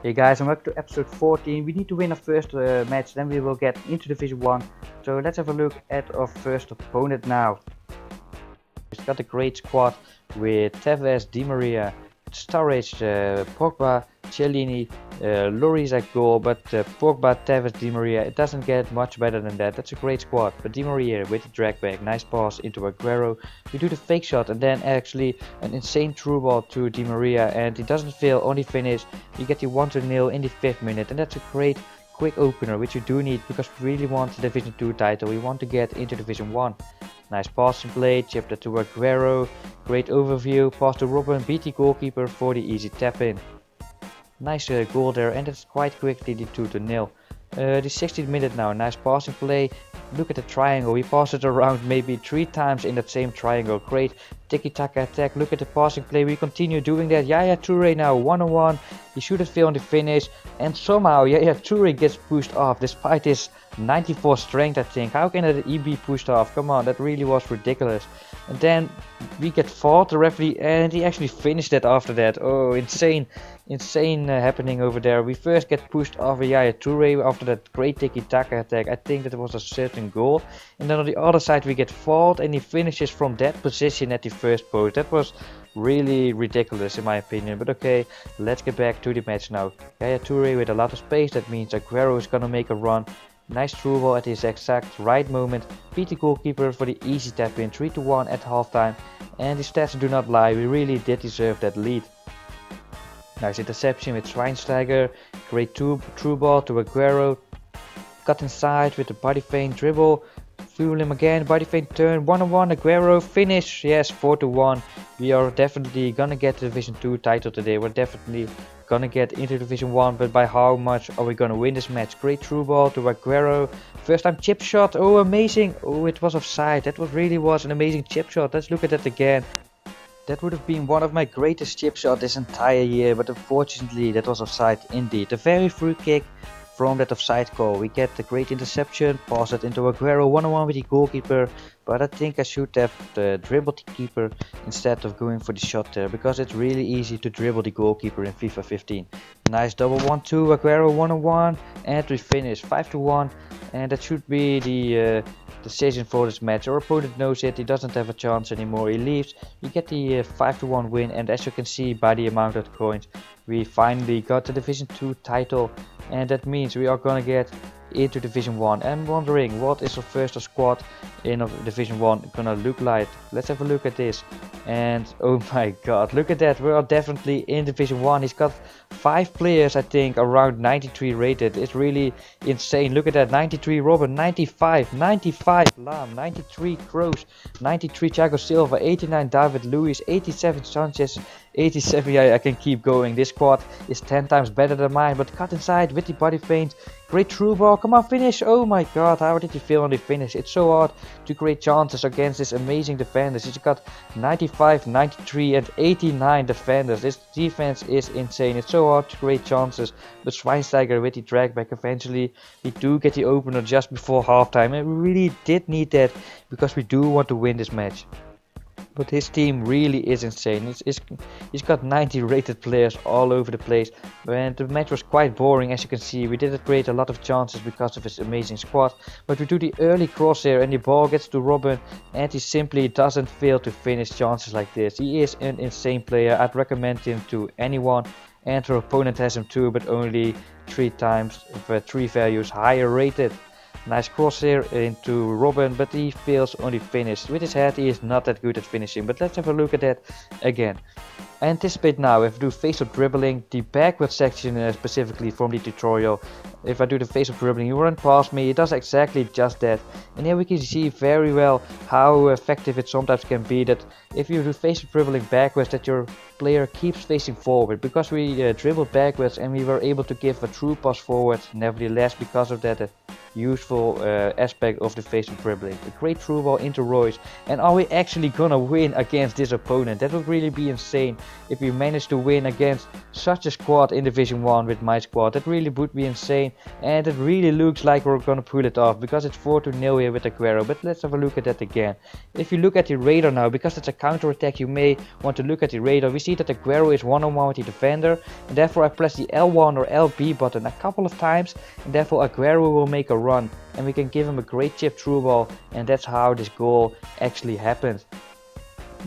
Hey guys, I'm up to episode 14. We need to win our first match, then we will get into Division 1. So let's have a look at our first opponent now. He's got a great squad with Tevez, Di Maria, Sturridge, Pogba, Cellini, Lloris at goal, but Pogba, Tevez, Di Maria, it doesn't get much better than that. That's a great squad. But Di Maria with the drag back, nice pass into Aguero. We do the fake shot and then actually an insane through ball to Di Maria, and he doesn't fail, only finish. We get the 1-0 in the 5th minute, and that's a great quick opener which we do need because we really want the Division 2 title. We want to get into Division 1. Nice passing play, chipped it to Aguero, great overview, pass to Robin, beat the goalkeeper for the easy tap in. Nice goal there, and it's quite quickly the 2-0. The 60th minute now, nice passing play, look at the triangle, we passed it around maybe 3 times in that same triangle, great tiki-taka attack, look at the passing play, we continue doing that. Yaya Toure now 1-on-1, he should have failed the finish, and somehow Yaya Toure gets pushed off despite his 94 strength I think. How can that be pushed off? Come on, that really was ridiculous. And then we get fought, the referee, and he actually finished that after that. Oh, insane happening over there. We first get pushed off Yaya Toure after that great tiki-taka attack. I think that was a certain goal. And then on the other side we get fought and he finishes from that position at the first post. That was really ridiculous in my opinion, but okay, let's get back to the match now. Yaya Toure with a lot of space, that means Aguero is gonna make a run. Nice through ball at his exact right moment, beat the goalkeeper for the easy tap in, 3-1 at halftime, and the stats do not lie, we really did deserve that lead. Nice interception with Schweinsteiger, great through ball to Aguero, cut inside with the body feint dribble, fuel him again, body feint turn, 1-on-1, Aguero, finish, yes, 4-1. We are definitely gonna get the Division 2 title today, we're definitely gonna get into Division 1, but by how much are we gonna win this match? Great through ball to Aguero, first time chip shot, oh amazing, oh it was offside, that really was an amazing chip shot, let's look at that again. That would have been one of my greatest chip shots this entire year, but unfortunately that was offside indeed. A very free kick from that offside call. We get the great interception, pass it into Aguero, 1-on-1 with the goalkeeper, but I think I should have dribbled the keeper instead of going for the shot there, because it's really easy to dribble the goalkeeper in FIFA 15. Nice double 1-2, Aguero 1-on-1, and we finish 5-1, and that should be the decision for this match. Our opponent knows it, he doesn't have a chance anymore, he leaves. We get the 5-1 win, and as you can see by the amount of coins, we finally got the Division 2 title, and that means we are gonna get into Division 1. I'm wondering what is our first squad in Division 1 gonna look like. Let's have a look at this, and oh my god, look at that, we are definitely in Division 1. He's got 5 players I think around 93 rated. It's really insane. Look at that, 93 Robin, 95 Lam, 93 Kroos, 93 Thiago Silva, 89 David Luiz, 87 Sanchez, 87, yeah, I can keep going. This squad is 10 times better than mine, but cut inside with the body feint, great through ball, come on finish, oh my god, how did he fail on the finish? It's so hard to create chances against this amazing defenders. He's got 95, 93 and 89 defenders. This defense is insane, it's so hard to create chances, but Schweinsteiger with the drag back, eventually we do get the opener just before halftime, and we really did need that because we do want to win this match. But his team really is insane. He's got 90 rated players all over the place, and the match was quite boring. As you can see, we didn't create a lot of chances because of his amazing squad, but we do the early crosshair and the ball gets to Robin, and he simply doesn't fail to finish chances like this. He is an insane player. I'd recommend him to anyone, and our opponent has him too, but only 3 times, 3 values higher rated. Nice crosshair into Robin, but he fails on the finish. With his head he is not that good at finishing, but let's have a look at that again. I anticipate now, if I do face-up dribbling, the backward section specifically from the tutorial, if I do the face-up dribbling, you run past me, it does exactly just that. And here we can see very well how effective it sometimes can be, that if you do face-up dribbling backwards, that your player keeps facing forward, because we dribbled backwards and we were able to give a true pass forward. Nevertheless, because of that useful aspect of the face-up dribbling. A great through ball into Royce, and are we actually gonna win against this opponent? That would really be insane if we manage to win against such a squad in Division 1 with my squad. That really would be insane. game, and it really looks like we're gonna pull it off because it's 4-0 here with Aguero. But let's have a look at that again. If you look at the radar now, because it's a counter attack, you may want to look at the radar. We see that Aguero is one-on-one with the defender, and therefore I press the L1 or LB button a couple of times, and therefore Aguero will make a run, and we can give him a great chip through ball, and that's how this goal actually happened.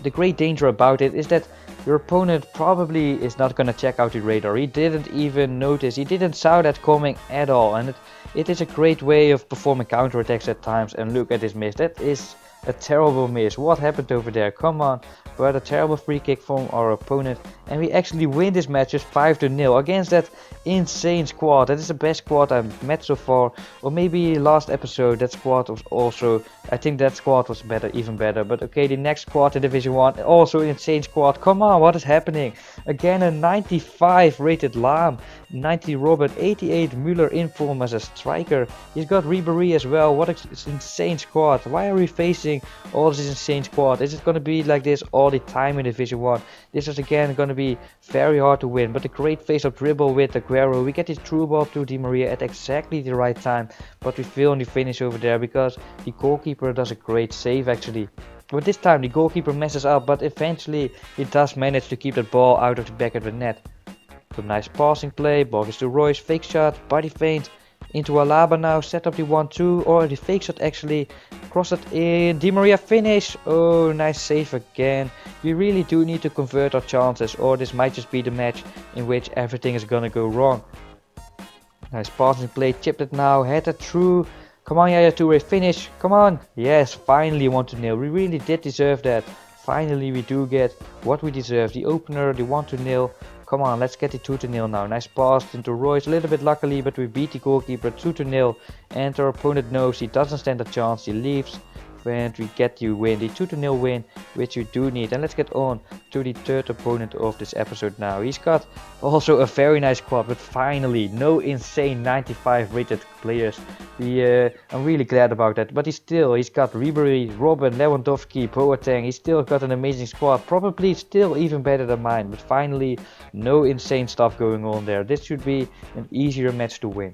The great danger about it is that your opponent probably is not gonna check out the radar. He didn't even notice, he didn't saw that coming at all, and it is a great way of performing counterattacks at times. And look at this miss, that is a terrible miss. What happened over there? Come on. But a terrible free kick from our opponent, and we actually win this match just 5-0 against that insane squad. That is the best squad I've met so far. Or maybe last episode that squad was also, I think that squad was better, even better. But okay, the next squad in Division 1, also an insane squad. Come on, what is happening? Again, a 95 rated Lam, 90 Robert, 88 Müller in form as a striker. He's got Ribéry as well. What an insane squad. Why are we facing all this insane squad? Is it going to be like this all the time in Division 1? This is again going to be very hard to win, but a great face-up dribble with Aguero. We get this through ball to Di Maria at exactly the right time, but we fail on the finish over there because the goalkeeper does a great save actually. But this time the goalkeeper messes up, but eventually he does manage to keep that ball out of the back of the net. Some nice passing play, ball gets to Royce, fake shot, body feint, into Alaba now, set up the 1-2, or the fake shot actually, cross it in, Di Maria finish. Oh, nice save again. We really do need to convert our chances, or this might just be the match in which everything is gonna go wrong. Nice passing play, chipped it now, headed through. Come on, Yaya Toure, finish, come on. Yes, finally 1-0, we really did deserve that. Finally we do get what we deserve, the opener, the 1-0. Come on, let's get the 2-0 now. Nice pass into Royce, a little bit luckily, but we beat the goalkeeper 2-0. And our opponent knows he doesn't stand a chance, he leaves. And we get the win, the 2-0 win, which we do need. And let's get on to the third opponent of this episode now. He's got also a very nice squad, but finally no insane 95 rated players. I'm really glad about that. But he's got Ribéry, Robben, Lewandowski, Boateng. He's still got an amazing squad, probably still even better than mine. But finally no insane stuff going on there. This should be an easier match to win.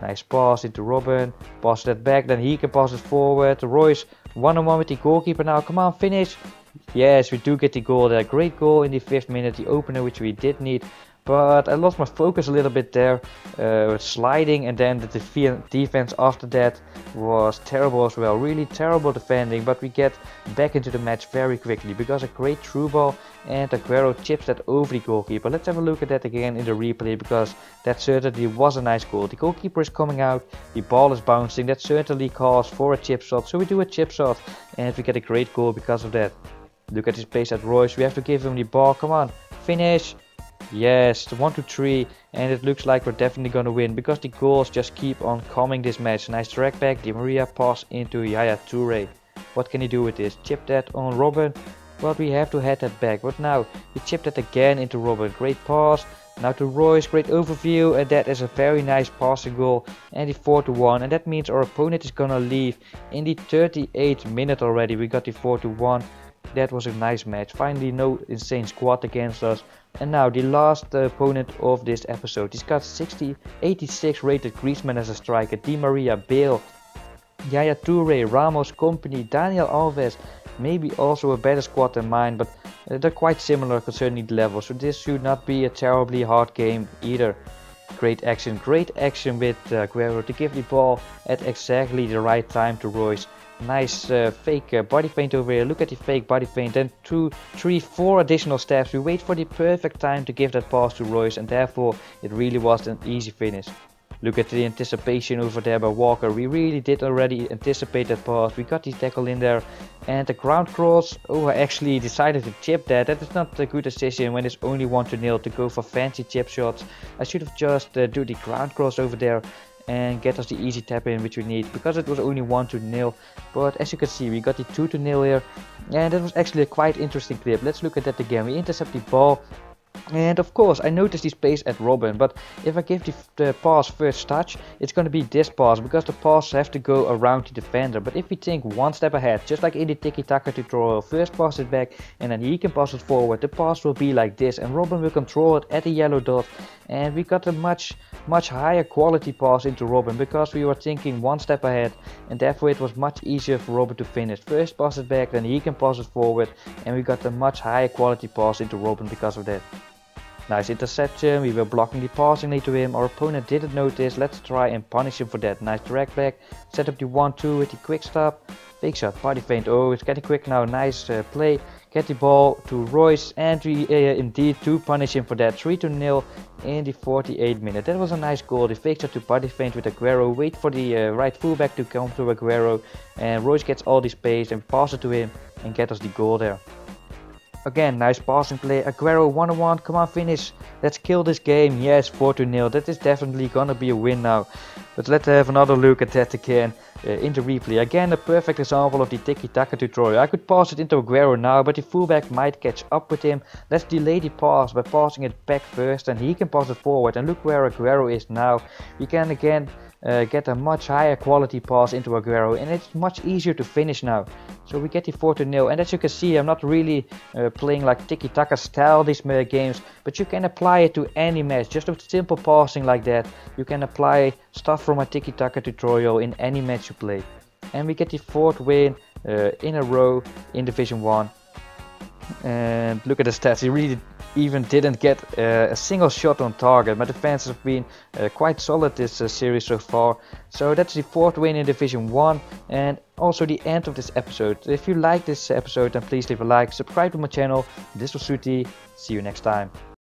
Nice pass into Robben, pass that back, then he can pass it forward. Royce one-on-one with the goalkeeper now, come on, finish. Yes, we do get the goal there, great goal in the 5th minute, the opener which we did need. But I lost my focus a little bit there, sliding, and then the defense after that was terrible as well. Really terrible defending, but we get back into the match very quickly because a great through ball and Aguero chips that over the goalkeeper. Let's have a look at that again in the replay because that certainly was a nice goal. The goalkeeper is coming out, the ball is bouncing, that certainly calls for a chip shot. So we do a chip shot and we get a great goal because of that. Look at his pace at Royce, we have to give him the ball, come on, finish. Yes, 1-3, and it looks like we're definitely gonna win because the goals just keep on coming this match. Nice track back, Di Maria pass into Yaya Toure. What can he do with this? Chip that on Robben, but we have to head that back. But now he chipped that again into Robben. Great pass. Now to Royce, great overview, and that is a very nice passing goal. And the 4-1, and that means our opponent is gonna leave in the 38th minute already. We got the 4-1. That was a nice match. Finally no insane squad against us. And now the last opponent of this episode. He's got 86 rated Griezmann as a striker. Di Maria, Bale, Yaya Toure, Ramos, Company, Daniel Alves. Maybe also a better squad than mine, but they're quite similar concerning the level. So this should not be a terribly hard game either. Great action with Aguero to give the ball at exactly the right time to Royce. Nice fake body feint over here. Look at the fake body feint. Then 2, 3, 4 additional steps. We wait for the perfect time to give that pass to Royce, and therefore it really was an easy finish. Look at the anticipation over there by Walker. We really did already anticipate that pass. We got the tackle in there. And the ground cross. Oh, I actually decided to chip that. That is not a good decision when it's only 1-0 to go for fancy chip shots. I should have just do the ground cross over there and get us the easy tap in which we need, because it was only 1-0. But as you can see, we got the 2-0 here, and that was actually a quite interesting clip. Let's look at that again. We intercept the ball, And of course, I noticed his pace at Robin, but if I give the pass first touch, it's going to be this pass, because the pass have to go around the defender. But if we think one step ahead, just like in the tiki-taka tutorial, first pass it back and then he can pass it forward, the pass will be like this and Robin will control it at the yellow dot. And we got a much higher quality pass into Robin, because we were thinking one step ahead, and therefore it was much easier for Robin to finish. First pass it back, then he can pass it forward, and we got a much higher quality pass into Robin because of that. Nice interception, we were blocking the passing into him, our opponent didn't notice, let's try and punish him for that. Nice direct back, set up the 1-2 with the quick stop, fake shot, party feint, oh it's getting quick now, nice play, get the ball to Royce, and we indeed to punish him for that, 3-0 in the 48th minute. That was a nice goal, the fake shot to party feint with Aguero, wait for the right fullback to come to Aguero, and Royce gets all the space and pass it to him and get us the goal there. Again, nice passing play, Aguero 1-on-1, come on finish, let's kill this game, yes 4-0, that is definitely gonna be a win now. But let's have another look at that again in the replay. Again, a perfect example of the tiki-taka tutorial. I could pass it into Aguero now, but the fullback might catch up with him. Let's delay the pass by passing it back first and he can pass it forward, and look where Aguero is now. We can again get a much higher quality pass into Aguero, and it's much easier to finish now. So we get the 4-0, and as you can see, I'm not really playing like tiki-taka style these games, but you can apply it to any match. Just with simple passing like that, you can apply stuff from a tiki-taka tutorial in any match you play. And we get the 4th win in a row in Division 1. And look at the stats, he really even didn't get a single shot on target. My defense has been quite solid this series so far. So that's the 4th win in Division 1 and also the end of this episode. If you like this episode, then please leave a like, subscribe to my channel. This was SOETIE, see you next time.